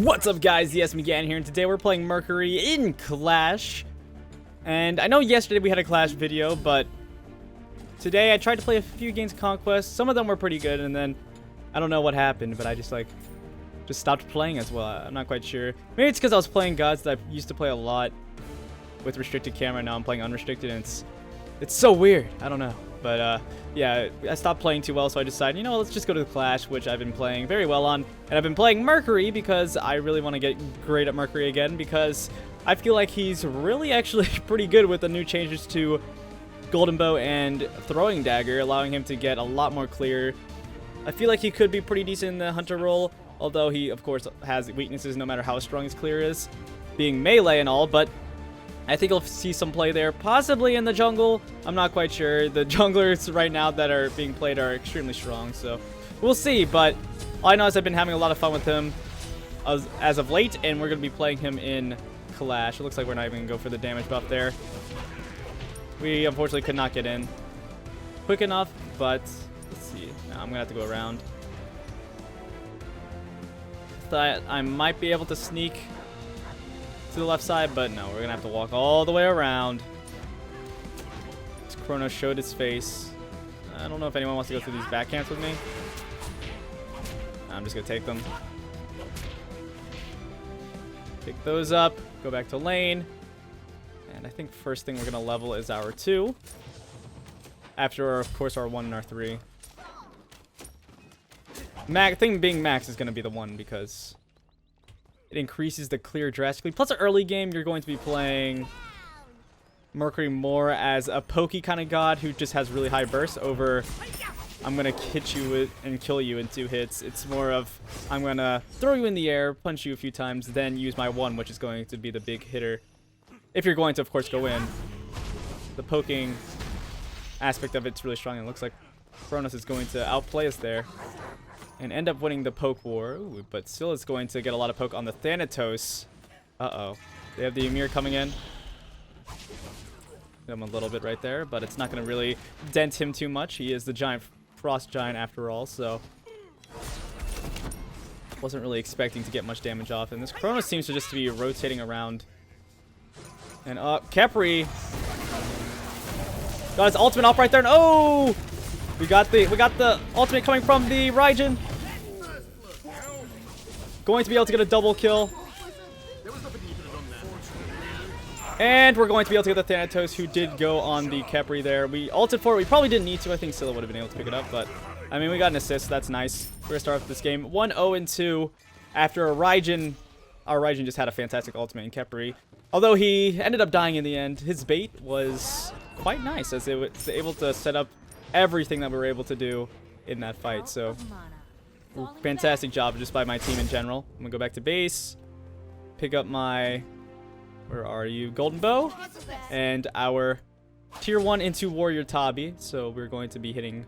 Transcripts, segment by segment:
What's up, guys? Yes, McGann here, and today we're playing Mercury in Clash. And I know yesterday we had a Clash video, but today I tried to play a few games of Conquest. Some of them were pretty good, and then I don't know what happened, but I just stopped playing as well. I'm not quite sure. Maybe it's because I was playing gods that I used to play a lot with restricted camera. Now I'm playing unrestricted, and it's so weird. I don't know. But, yeah, I stopped playing too well, so I decided, you know, let's just go to the Clash, which I've been playing very well on. And I've been playing Mercury because I really want to get great at Mercury again, because I feel like he's really actually pretty good with the new changes to Goldenboy and Throwing Dagger, allowing him to get a lot more clear. I feel like he could be pretty decent in the Hunter role, although he, of course, has weaknesses no matter how strong his clear is, being melee and all, but I think you'll see some play there, possibly in the jungle. I'm not quite sure. The junglers right now that are being played are extremely strong, so we'll see. But all I know is I've been having a lot of fun with him as of late, and we're going to be playing him in Clash. It looks like we're not even going to go for the damage buff there. We unfortunately could not get in quick enough, but let's see. Now I'm going to have to go around. Thought I might be able to sneak to the left side, but no, we're gonna have to walk all the way around. This Chrono showed his face. I don't know if anyone wants to go through these backhands with me. I'm just gonna take them. Pick those up, go back to lane, and I think first thing we're gonna level is our 2. After, of course, our 1 and our 3. Thing being max is gonna be the 1 because it increases the clear drastically. Plus, an early game, you're going to be playing Mercury more as a pokey kind of god who just has really high bursts over I'm going to hit you with and kill you in 2 hits. It's more of I'm going to throw you in the air, punch you a few times, then use my 1, which is going to be the big hitter. If you're going to, of course, go in. The poking aspect of it's really strong. It looks like Kronos is going to outplay us there and end up winning the poke war. Ooh, but still is going to get a lot of poke on the Thanatos. Uh-oh. They have the Ymir coming in. Hit him a little bit right there, but it's not going to really dent him too much. He is the giant frost giant after all, so wasn't really expecting to get much damage off. And this Chronos seems to just be rotating around. And Kepri got his ultimate off right there. And oh! We got the ultimate coming from the Raijin. Going to be able to get a double kill. And we're going to be able to get the Thanatos, who did go on the Kepri there. We ulted for it. We probably didn't need to. I think Scylla would have been able to pick it up, but I mean, we got an assist. That's nice. We're going to start off this game 1-0-2 after a Raijin. Our Raijin just had a fantastic ultimate in Kepri. Although he ended up dying in the end, his bait was quite nice as it was able to set up everything that we were able to do in that fight. So fantastic job just by my team in general. I'm gonna go back to base, pick up my, where are you, Goldenboy, and our tier 1 into Warrior Tabi. So we're going to be hitting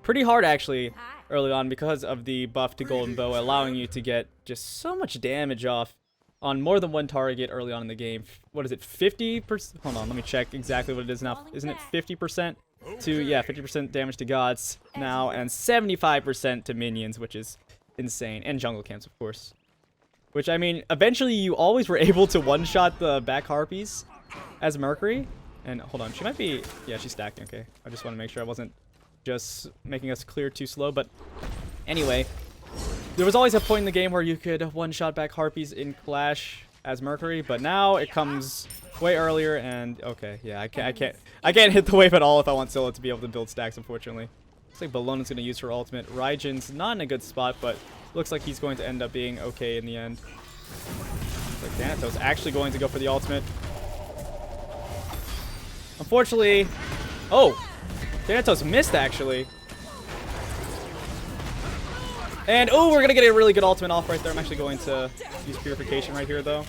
pretty hard actually early on because of the buff to Goldenboy, allowing you to get just so much damage off on more than one target early on in the game. What is it, 50%? Hold on, let me check exactly what it is now. Isn't it 50%? Yeah, 50% damage to gods now, and 75% to minions, which is insane. And jungle camps, of course. Which, I mean, eventually you always were able to one-shot the back harpies as Mercury. And, hold on, she might be, yeah, she's stacked, okay. I just want to make sure I wasn't just making us clear too slow, but anyway. There was always a point in the game where you could one-shot back harpies in Clash as Mercury, but now it comes way earlier, and okay, yeah, I can't hit the wave at all if I want Scylla to be able to build stacks, unfortunately. Looks like Bellona's going to use her ultimate. Raijin's not in a good spot, but looks like he's going to end up being okay in the end. Looks like Thanatos actually going to go for the ultimate. Unfortunately, oh, Thanatos missed actually. And, oh, we're going to get a really good ultimate off right there. I'm actually going to use Purification right here, though.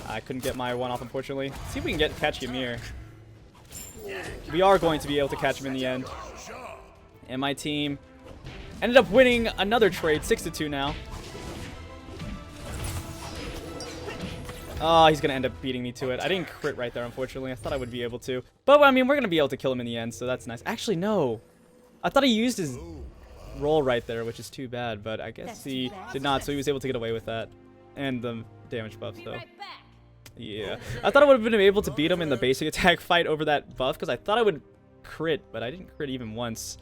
I couldn't get my 1 off, unfortunately. Let's see if we can catch Ymir. We are going to be able to catch him in the end. And my team ended up winning another trade, 6-2 now. Oh, he's going to end up beating me to it. I didn't crit right there, unfortunately. I thought I would be able to. But, I mean, we're going to be able to kill him in the end, so that's nice. Actually, no. I thought he used his roll right there, which is too bad, but I guess he did not, so he was able to get away with that. And the damage buff, though. Yeah. I thought I would have been able to beat him in the basic attack fight over that buff, because I thought I would crit, but I didn't crit even once.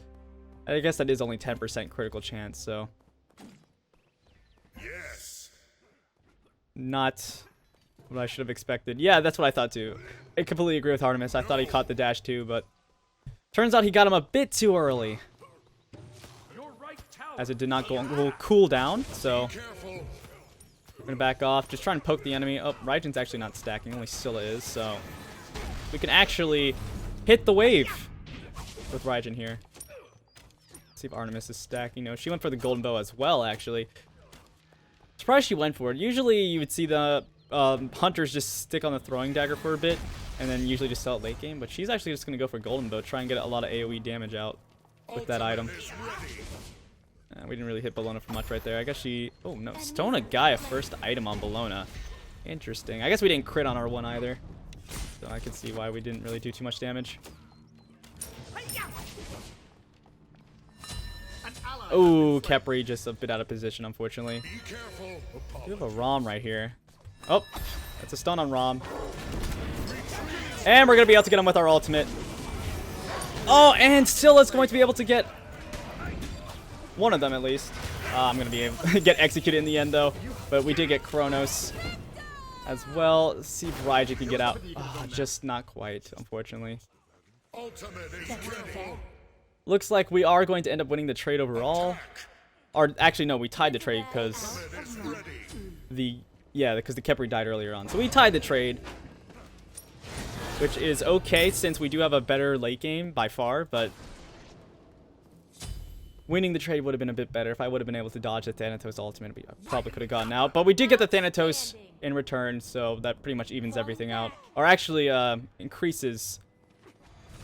I guess that is only 10% critical chance, so... Yes. Not what I should have expected. Yeah, that's what I thought, too. I completely agree with Artemis. I thought he caught the dash, too, but... Turns out he got him a bit too early. As it did not go cool down, so... We're gonna back off, just try and poke the enemy. Oh, Raijin's actually not stacking, only Scylla is, so... We can actually hit the wave with Raijin here. Let's see if Artemis is stacking. No, she went for the golden bow as well, actually. Surprised she went for it. Usually you would see the hunters just stick on the throwing dagger for a bit, and then usually just sell it late game, but she's actually just gonna go for golden bow, try and get a lot of AoE damage out with that item. We didn't really hit Bologna for much right there. I guess she... Oh, no. Stone a Gaia first item on Bologna. Interesting. I guess we didn't crit on our one either. So I can see why we didn't really do too much damage. Oh, Khepri just a bit out of position, unfortunately. We have a Rom right here. Oh, that's a stun on Rom. And we're going to be able to get him with our ultimate. Oh, and Scylla's going to be able to get... one of them, at least. I'm going to be able to get executed in the end, though. But we did get Kronos as well. Let's see if Raijin can get out. Oh, just not quite, unfortunately. Looks like we are going to end up winning the trade overall. Or, actually, no, we tied the trade because the Khepri died earlier on. So we tied the trade, which is okay since we do have a better late game by far, but... winning the trade would have been a bit better. If I would have been able to dodge the Thanatos ultimate, we probably could have gotten out. But we did get the Thanatos in return, so that pretty much evens everything out. Or actually increases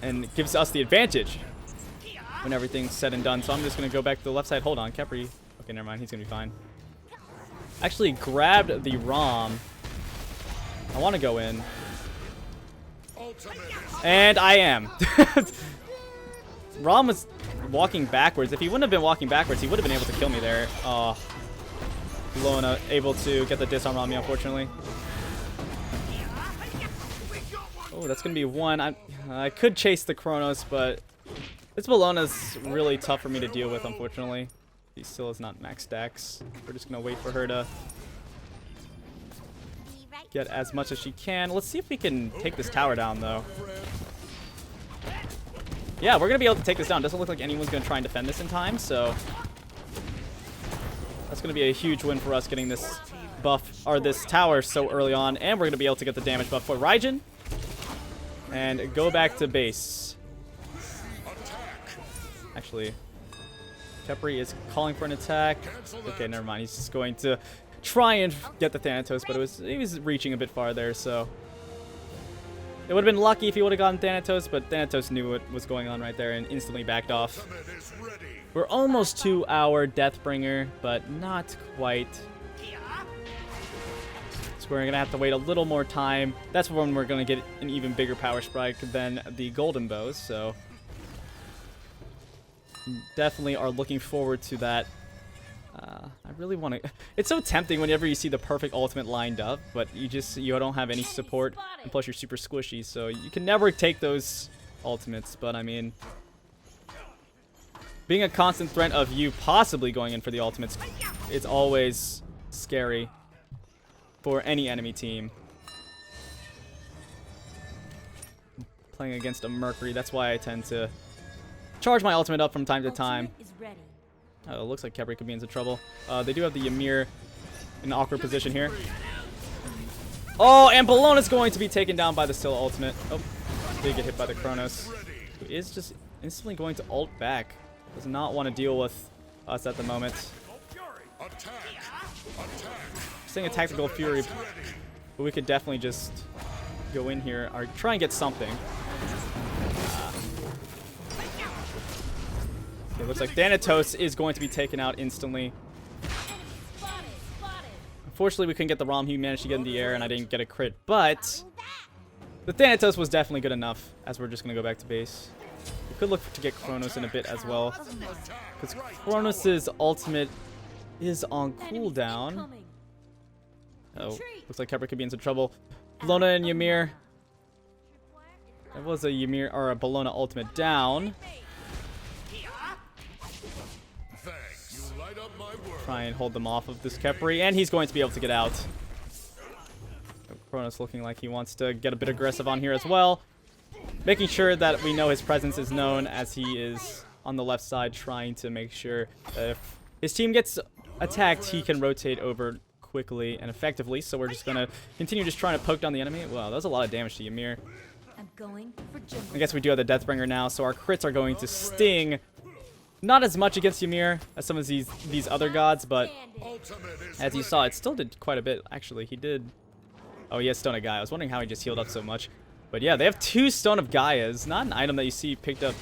and gives us the advantage when everything's said and done. So I'm just going to go back to the left side. Hold on, Khepri. Okay, never mind. He's going to be fine. Actually grabbed the Rom. I want to go in. And I am. Rom was... walking backwards. If he wouldn't have been walking backwards, he would have been able to kill me there. Oh, Lona able to get the disarm on me, unfortunately. Oh, that's gonna be one. I could chase the Kronos, but this Bologna's really tough for me to deal with, unfortunately. He still is not max stacks. We're just gonna wait for her to get as much as she can. Let's see if we can take this tower down, though. Yeah, we're going to be able to take this down. Doesn't look like anyone's going to try and defend this in time, so... that's going to be a huge win for us getting this buff, or this tower so early on. And we're going to be able to get the damage buff for Raijin. And go back to base. Actually, Khepri is calling for an attack. Okay, never mind. He's just going to try and get the Thanatos, but he was reaching a bit far there, so... it would have been lucky if he would have gotten Thanatos, but Thanatos knew what was going on right there and instantly backed off. We're almost to our Deathbringer, but not quite. So we're going to have to wait a little more time. That's when we're going to get an even bigger power spike than the golden bows, so... definitely are looking forward to that. I really want to... it's so tempting whenever you see the perfect ultimate lined up, but you don't have any support, and plus you're super squishy, so you can never take those ultimates. But I mean, being a constant threat of you possibly going in for the ultimates, it's always scary for any enemy team. Playing against a Mercury, that's why I tend to charge my ultimate up from time to time. It looks like Khepri could be into trouble. They do have the Ymir in an awkward position here. Oh, and Bologna's going to be taken down by the Scylla ultimate. Oh, did get hit by the Kronos. He is just instantly going to ult back. Does not want to deal with us at the moment. Saying a tactical fury, but we could definitely just go in here or try and get something. It looks like Thanatos is going to be taken out instantly. Unfortunately, we couldn't get the Rom. He managed to get in the air, and I didn't get a crit. But the Thanatos was definitely good enough, as we're just going to go back to base. We could look to get Kronos in a bit as well, because Kronos' ultimate is on cooldown. Oh, looks like Kepri could be in some trouble. Bellona and Ymir. That was a Ymir or a Bellona ultimate down. Try and hold them off of this Kepri, and he's going to be able to get out. Kronos looking like he wants to get a bit aggressive on here as well. Making sure that we know his presence is known, as he is on the left side trying to make sure that if his team gets attacked, he can rotate over quickly and effectively. So we're just going to continue just trying to poke down the enemy. Wow, that was a lot of damage to Ymir. I guess we do have the Deathbringer now, so our crits are going to sting. Not as much against Ymir as some of these other gods, but as you saw, it still did quite a bit. Actually, he did... Oh, he has Stone of Gaia. I was wondering how he just healed up so much. But yeah, they have 2 Stone of Gaias. Not an item that you see picked up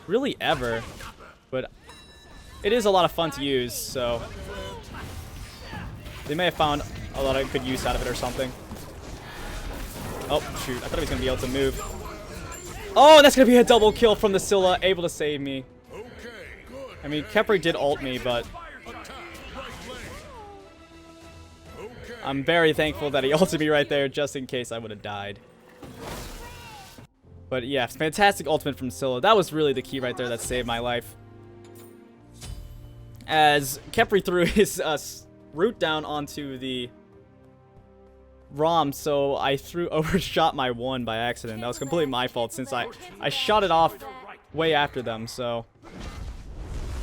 really ever, but it is a lot of fun to use, so they may have found a lot of good use out of it or something. Oh, shoot. I thought he was going to be able to move. Oh, that's going to be a double kill from the Scylla, able to save me. I mean, Kepri did ult me, but I'm very thankful that he ulted me right there, just in case I would have died. But yeah, fantastic ultimate from Scylla. That was really the key right there that saved my life. As Kepri threw his root down onto the ROM, so I overshot my 1 by accident. That was completely my fault, since I shot it off way after them, so...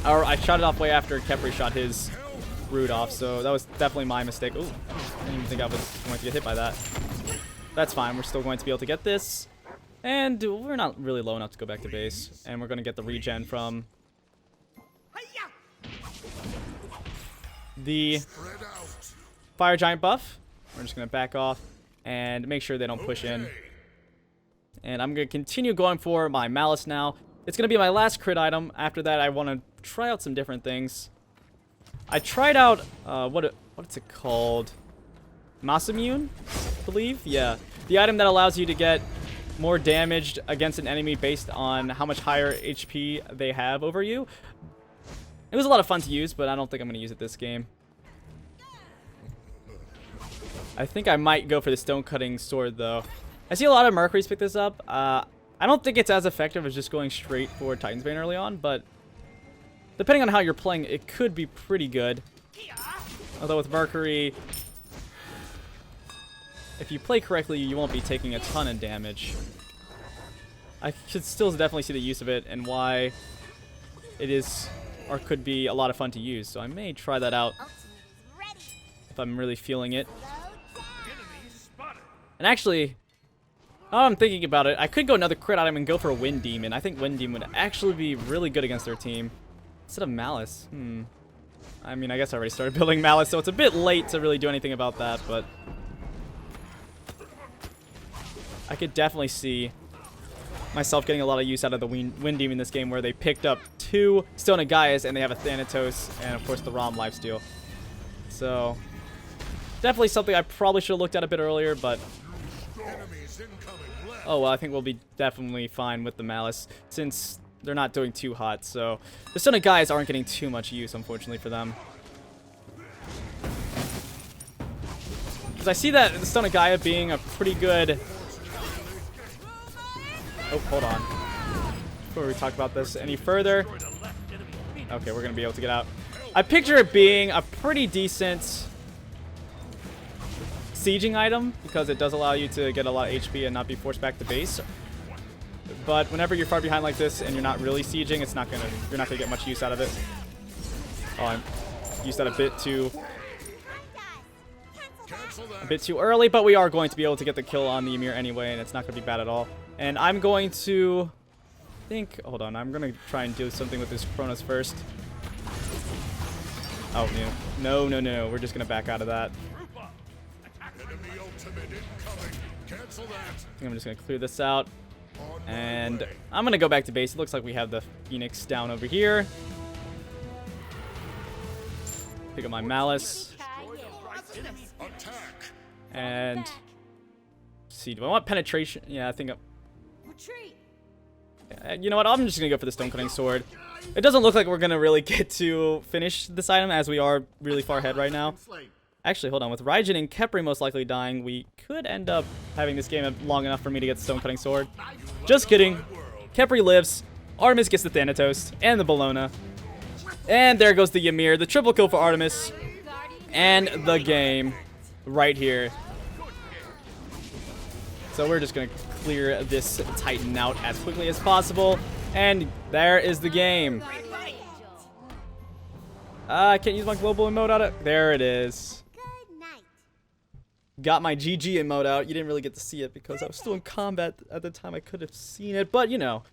Or I shot it off way after Kepri shot his root off, so that was definitely my mistake. Ooh, I didn't even think I was going to get hit by that. That's fine, we're still going to be able to get this. And we're not really low enough to go back to base. And we're going to get the regen from the Fire Giant buff. We're just going to back off and make sure they don't push in. And I'm going to continue going for my Malice now. It's going to be my last crit item. After that, I want to try out some different things. I tried out, what's it called? Mass Immune, I believe? Yeah. The item that allows you to get more damaged against an enemy based on how much higher HP they have over you. It was a lot of fun to use, but I don't think I'm going to use it this game. I think I might go for the stone cutting sword, though. I see a lot of Mercury's pick this up. I don't think it's as effective as just going straight for Titan's Bane early on, but depending on how you're playing, it could be pretty good. Although with Mercury, if you play correctly, you won't be taking a ton of damage. I should still definitely see the use of it and why it is or could be a lot of fun to use. So I may try that out if I'm really feeling it. And actually, now I'm thinking about it, I could go another crit item and go for a Wind Demon. I think Wind Demon would actually be really good against their team. Instead of Malice. I mean, I guess I already started building Malice, so it's a bit late to really do anything about that, but I could definitely see myself getting a lot of use out of the Wind Demon in this game, where they picked up 2 Stone of Gaias and they have a Thanatos and, of course, the ROM lifesteal. So, definitely something I probably should have looked at a bit earlier, but oh well, I think we'll be definitely fine with the Malice, since they're not doing too hot. So, the Stone of Gaias aren't getting too much use, unfortunately, for them. Because I see that the Stone of Gaia being a pretty good... Oh, hold on. Before we talk about this any further. Okay, we're going to be able to get out. I picture it being a pretty decent sieging item, because it does allow you to get a lot of HP and not be forced back to base. But whenever you're far behind like this and you're not really sieging, you're not gonna get much use out of it. Oh, I used that a bit too early, but we are going to be able to get the kill on the Ymir anyway, and it's not gonna be bad at all. And I'm going to hold on, I'm gonna try and do something with this Kronos first. Oh no, we're just gonna back out of that. I think I'm just going to clear this out. And I'm going to go back to base. It looks like we have the Phoenix down over here. Pick up my Malice. And see, do I want penetration? Yeah, I think You know what? I'm just going to go for the Stone-Cutting Sword. It doesn't look like we're going to really get to finish this item as we are really far ahead right now. Actually, hold on. With Raijin and Khepri most likely dying, we could end up having this game long enough for me to get the Stone-Cutting Sword. Just kidding. Khepri lives. Artemis gets the Thanatos and the Bellona. And there goes the Ymir. The triple kill for Artemis. And the game right here. So we're just going to clear this Titan out as quickly as possible. And there is the game. I can't use my global emote on it. There it is. Got my GG emote out. You didn't really get to see it because I was still in combat at the time. I could have seen it, but you know.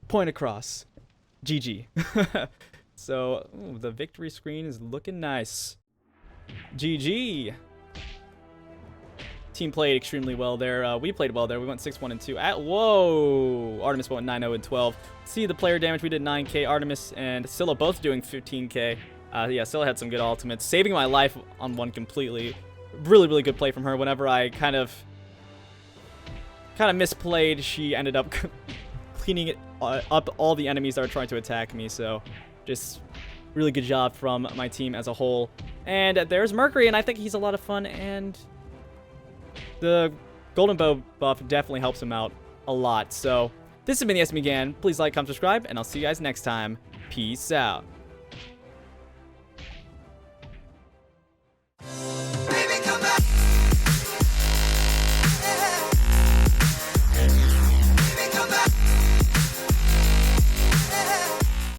Point across. GG. So, ooh, the victory screen is looking nice. GG. Team played extremely well there. We played well there. We went 6-1 and 2. Whoa! Artemis went 9-0 and 12. See the player damage. We did 9k. Artemis and Scylla both doing 15k. Yeah, Scylla had some good ultimates, saving my life on one completely. Really, really good play from her. Whenever I kind of misplayed, she ended up cleaning it up all the enemies that are trying to attack me. So, just really good job from my team as a whole. And there's Mercury, and I think he's a lot of fun. And the Golden Bow buff definitely helps him out a lot. So, this has been the SME Gan. Please like, comment, subscribe, and I'll see you guys next time. Peace out.